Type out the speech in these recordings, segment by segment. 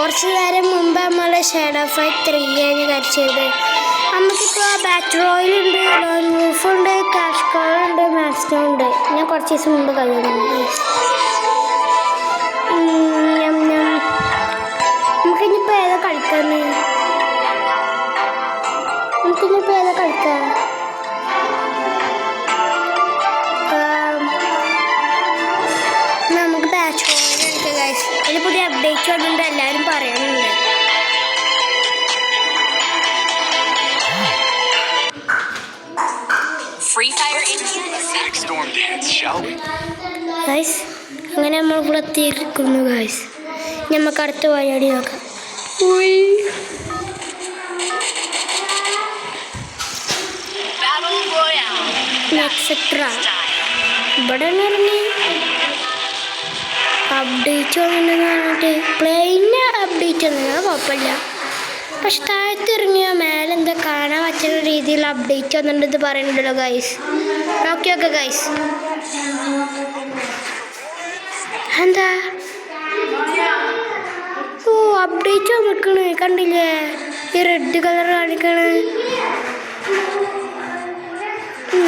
കുറച്ച് നേരം മുമ്പ് നമ്മൾ ഷാഡോ ഫൈറ്റ് 3 ആണ് കളിച്ചത്. നമുക്കിപ്പോൾ ബാറ്റ് റോയലുണ്ട്, ലോൺ വൂഫുണ്ട്, കാഷ് കോളുണ്ട്, മാക്സ്റ്റോ ഉണ്ട്. ഞാൻ കുറച്ച് ദിവസം മുമ്പ് കളിക്കുന്നുണ്ട്. നമുക്കിനിപ്പോൾ ഏതാ കളിക്കാന്ന്? നമുക്ക് ബാറ്റ് റോയലുണ്ട് ഗൈസ്. അതിൽ പുതിയ അപ്ഡേറ്റ് വന്നിട്ടുണ്ട്, എല്ലാവരും പറയുന്നുണ്ട്. ഗൈസ് അങ്ങനെ നമ്മൾ ഇവിടെ എത്തിയിരിക്കുന്നു ഗൈസ്. നമുക്ക് അടുത്ത പരിപാടി നോക്കാം. ഇവിടെ അപ്ഡേറ്റ് വന്നിട്ടുണ്ടെന്ന് പറഞ്ഞിട്ട് പ്ലെയിന് അപ്ഡേറ്റ് വന്നില്ല, കുഴപ്പമില്ല. പക്ഷെ താഴത്തിറങ്ങിയ മേലെന്താ കാണാൻ പറ്റുന്ന രീതിയിൽ അപ്ഡേറ്റ് വന്നിട്ട് പറയുന്നുണ്ടല്ലോ ഗൈസ്. നോക്കി നോക്കെ ഗൈസ്. എന്താ അപ്ഡേറ്റ് വന്നിക്കണ്, കണ്ടില്ലേ? ഈ റെഡ് കളർ കാണിക്കണ്.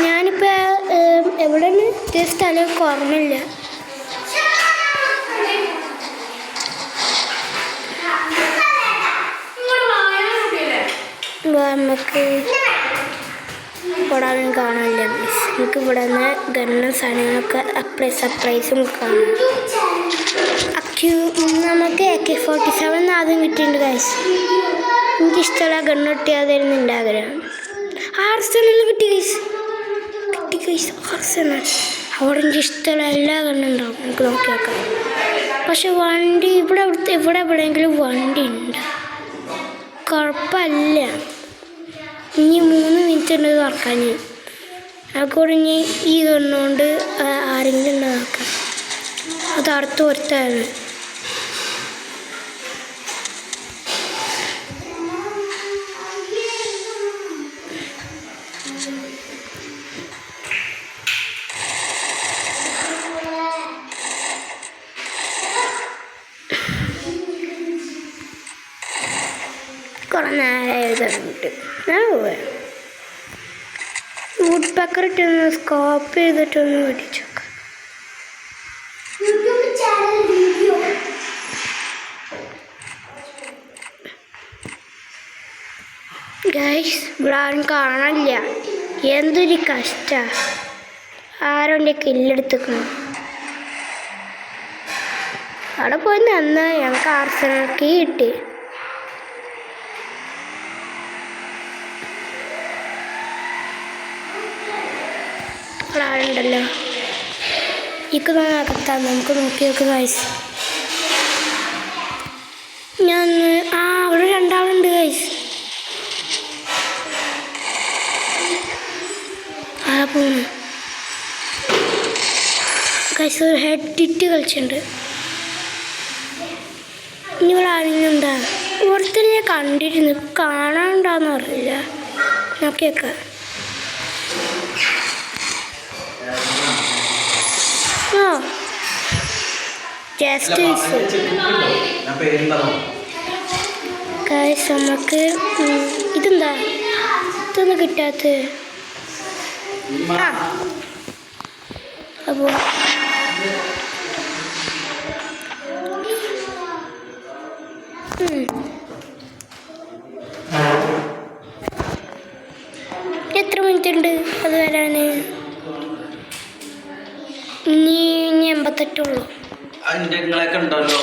ഞാനിപ്പോൾ എവിടെയാണ് ഇത് സ്ഥലം ഓർമ്മയില്ല. നമുക്ക് ഇവിടെ കാണാനില്ല പ്ലീസ്. നമുക്ക് ഇവിടെ നിന്ന് ഗണ്ണും സാധനങ്ങളൊക്കെ സർപ്രൈസും കാണാം. നമുക്ക് AK-47 ആദ്യം കിട്ടിയിട്ടുണ്ട് ഗൈസ്. എനിക്കിഷ്ടമുള്ള ഗണ്ണ് കിട്ടിയാതായിരുന്നു എൻ്റെ ആഗ്രഹം. ആർസെനൽ കിട്ടി ഗൈസ്. ആർസെനൽ അവിടെ എനിക്ക് ഇഷ്ടമുള്ള എല്ലാ ഗണ്ണുണ്ടാവും. നമുക്ക് നോക്കി നോക്കാം. പക്ഷെ വണ്ടി ഇവിടെ എവിടെയെങ്കിലും വണ്ടി ഉണ്ട്, കുഴപ്പമില്ല. ഇനി 3 മിനിറ്റ് ഉണ്ട് തുറക്കാൻ. അതുകൊണ്ട് ഇനി ഈ ഗണ്ണുകൊണ്ട് ആരെങ്കിലും ഉണ്ട് നോക്കാം. അത് അടുത്ത് ഒരുത്താണ്. കുറേ നേരം എഴുതാറുണ്ട്. വുഡ് പേപ്പർ ഇട്ടൊന്ന് സ്കോപ്പ് ചെയ്തിട്ടൊന്ന് പിടിച്ചു നോക്കാം. ഗൈസ് ഇവിടെ ആരും കാണാനില്ല. എന്തൊരു കഷ്ടമാണ്. ആരോ എൻ്റെ കില്ലെടുത്തേക്കണം. അവിടെ പോയി നിന്ന് ഞങ്ങൾക്ക് ആർസനൽ കീ കിട്ടി. ആളുണ്ടല്ലോ അകത്താൻ നമുക്ക് നോക്കി നോക്കുക ഗൈസ്. ഞാൻ അവിടെ 2 ആളുണ്ട് ഗൈസ്. പോണു ഗൈസ്. ഒരു ഹെഡ് ഹിറ്റ് കളിച്ചിട്ടുണ്ട്. ഇനി ഇവിടെ ആരെങ്കിലും എന്താ ഇവിടുത്തെ ഞാൻ കണ്ടിരുന്നു, കാണാനുണ്ടാന്ന് അറിയില്ല. നോക്കിയേക്കാം. ജസ്റ്റ് ഗൈസ് നമുക്ക് ഇതെന്താ ഇതൊന്നും കിട്ടാത്ത. അപ്പോൾ എത്ര മിനിറ്റ് ഉണ്ട് അത് വരാൻ? ഇനി 88 ഉള്ളൂ. നിങ്ങളൊക്കെ ഉണ്ടല്ലോ.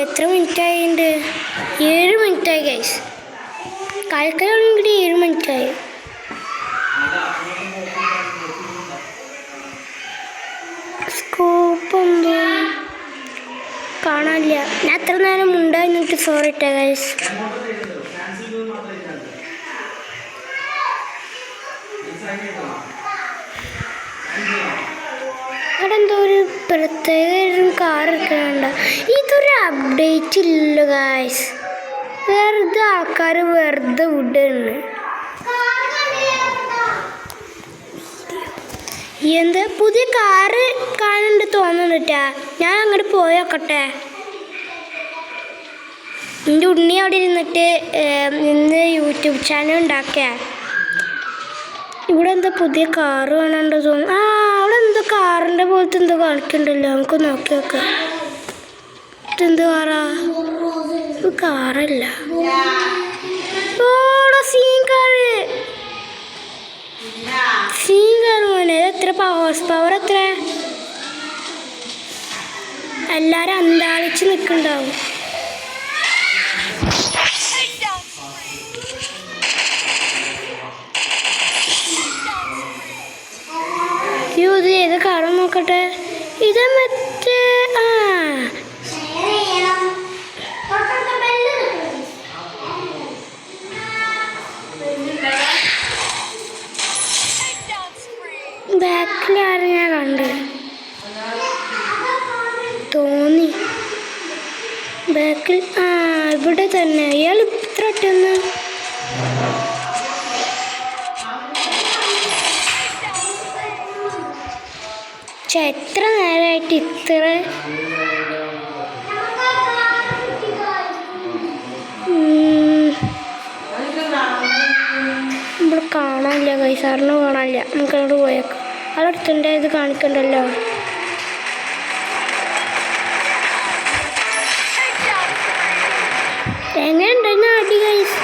എത്ര മിനിറ്റ് ആയിട്ടുണ്ട്? 7 മിനിറ്റായി ഗൈസ്. കളിക്കലാണെങ്കിൽ 7 മിനിറ്റായി. സ്കോപ്പ് എന്തോ കാണാനില്ല. ഞാൻ എത്ര നേരം ഉണ്ടായി നിന്നിട്ട് സോറി ഇട്ടേ ഗൈസ്. അവിടെ എന്തോ ഒരു പ്രത്യേക കാർ എടുക്കണുണ്ട. ഇതൊരു അപ്ഡേറ്റ് ഇല്ല ഗൈസ്. വെറുതെ ആൾക്കാർ വെറുതെ വിടുന്നു. എന്താ പുതിയ കാറ് കാണുന്നുണ്ട് തോന്നുന്നുട്ടാ. ഞാൻ അങ്ങോട്ട് പോയോക്കട്ടെ. എൻ്റെ ഉണ്ണി അവിടെ ഇരുന്നിട്ട് ഇന്ന് യൂട്യൂബ് ചാനൽ ഉണ്ടാക്കിയ. ഇവിടെ എന്താ പുതിയ കാറ് കാണാണ്ട് തോന്നുന്നു. അവിടെ എന്തോ കാറിൻ്റെ പോലത്തെ എന്തോ കാണിക്കണ്ടല്ലോ. നമുക്ക് നോക്കി നോക്കാം. ഇതെന്ത് കാറാ? ഇത് കാറല്ല. ഓടാ സീൻ കാറ്. സീൻ കാറ് മോനെ. എത്ര ഹോഴ്സ് പവർ എത്ര? എല്ലാരും അന്താളിച്ച് നിൽക്കുന്നുണ്ടാവും. ഇത് ഏത് കാറ് നോക്കട്ടെ. ഇത് മറ്റേ ബാക്കിലാരും ഞാൻ കണ്ട് തോന്നി. ബാക്കിൽ ഇവിടെ തന്നെ. ഇയാൾ ഇത്ര ഒറ്റന്ന് എത്ര നേരമായിട്ട് ഇത്ര ഇവിടെ കാണാനില്ല. കൈസാറിന് കാണാനില്ല. നമുക്ക് അങ്ങോട്ട് പോയേക്കാം. അതടുത്തൻ്റെ ഇത് കാണിക്കണ്ടല്ലോ. എങ്ങനെയുണ്ടെന്ന് അടി കൈസ്.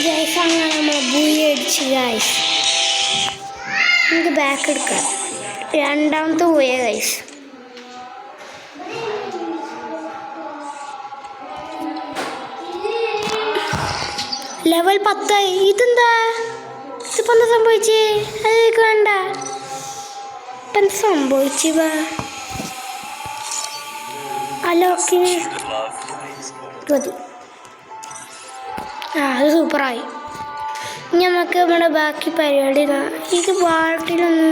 ഗൈസ് അങ്ങനെ നമ്മൾ ബുയി അടിച്ച് ഗൈസ്. നമുക്ക് ബാക്ക് എടുക്കാം. രണ്ടാമത്തെ പോയ ഗൈസ്. ലെവൽ 10. ഇതെന്താ? ഇതിപ്പോൾ എന്താ സംഭവിച്ചേ? അത് വേണ്ട. ഇപ്പം എന്താ സംഭവിച്ചു? അലോക്കിന് മതി. അത് സൂപ്പറായി. ഇനി നമുക്ക് നമ്മുടെ ബാക്കി പരിപാടി. ഇത് പാട്ടിലൊന്ന്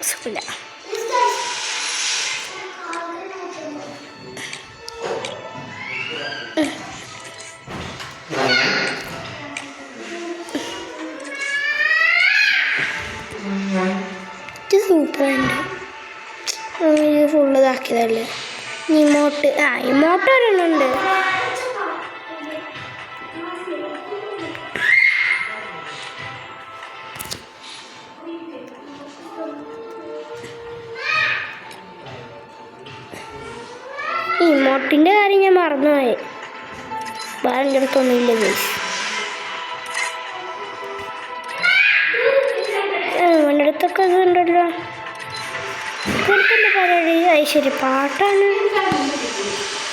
സുഖമില്ല. ഇത് സൂപ്പറുണ്ട്. ഇത് ഫുള്ള് ഇതാക്കിയതല്ലേ. ഇമോട്ട് ഇമോട്ട് ഒരെണ്ണുണ്ട്. ഇമോട്ടിൻ്റെ കാര്യം ഞാൻ മറന്നുപോയി. എൻ്റെ അടുത്തൊന്നുമില്ല ഗൈസ്. എൻ്റെ അടുത്തൊക്കെ ഇതുണ്ടല്ലോ. ഇവർക്കെന്താ പരിപാടി? ശരി പാട്ടാണ്.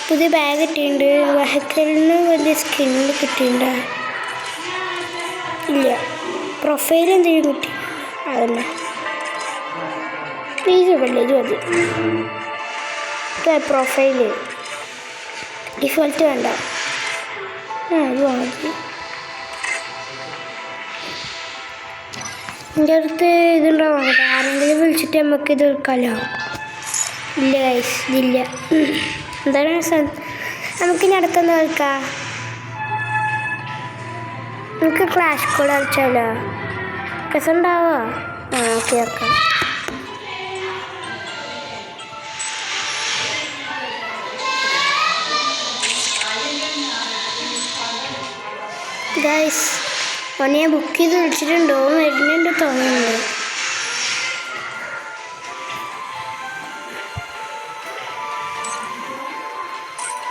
പുതിയ ബാഗ് കിട്ടിയിട്ടുണ്ട്. വെഹിക്കിളിന് വലിയ സ്കിന്നിൽ കിട്ടിയിട്ടുണ്ട്. ഇല്ല പ്രൊഫൈൽ എന്തെങ്കിലും കിട്ടി. അതന്നെ പ്ലീസ് ഇതല്ലേ. ഇത് മതി. പ്രൊഫൈല് ഡിഫോൾട്ട് വേണ്ട. ഇത് മതി. എൻ്റെ അടുത്ത് ഇതുണ്ടാവും. ആരെങ്കിലും വിളിച്ചിട്ട് നമുക്ക് ഇത് എടുക്കാമല്ലോ. ഇല്ല ഗൈസ് ഇതില്ല. എന്താണ് നമുക്ക് ഇനി അടുത്തൊന്ന് കളിക്കാം. നമുക്ക് ക്ലാഷ് കോഡ് കളിച്ചാലോ? രസമുണ്ടാവോ? ആ ഓക്കെ ഓക്കെ. ഗൈസ് ഓനെ ഞാൻ ബുക്ക് ചെയ്ത് വിളിച്ചിട്ടുണ്ടോ? വരുന്നുണ്ട് തോന്നുന്നുണ്ട്.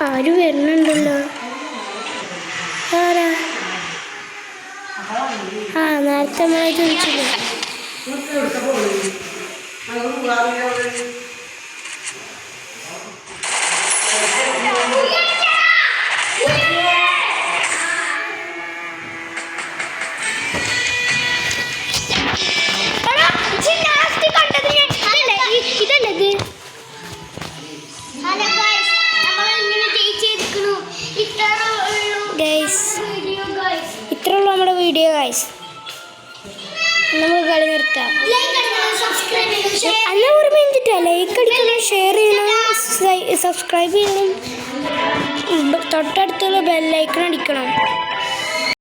ആരും വരുന്നുണ്ടല്ലോ. ആരാ? ആ നേരത്തെ നമ്മളെ ചോദിച്ചില്ലേ? ഇത്രയുള്ള നമ്മുടെ വീഡിയോ ഗൈസ്. നമുക്ക് കളി നിർത്താം. അല്ല ഓർമ്മ എന്തിട്ടാ ലൈക്ക് അടിക്കണം, ഷെയർ ചെയ്യണം, സബ്സ്ക്രൈബ് ചെയ്യണം, തൊട്ടടുത്തുള്ള ബെല്ലൈക്കൺ അടിക്കണം.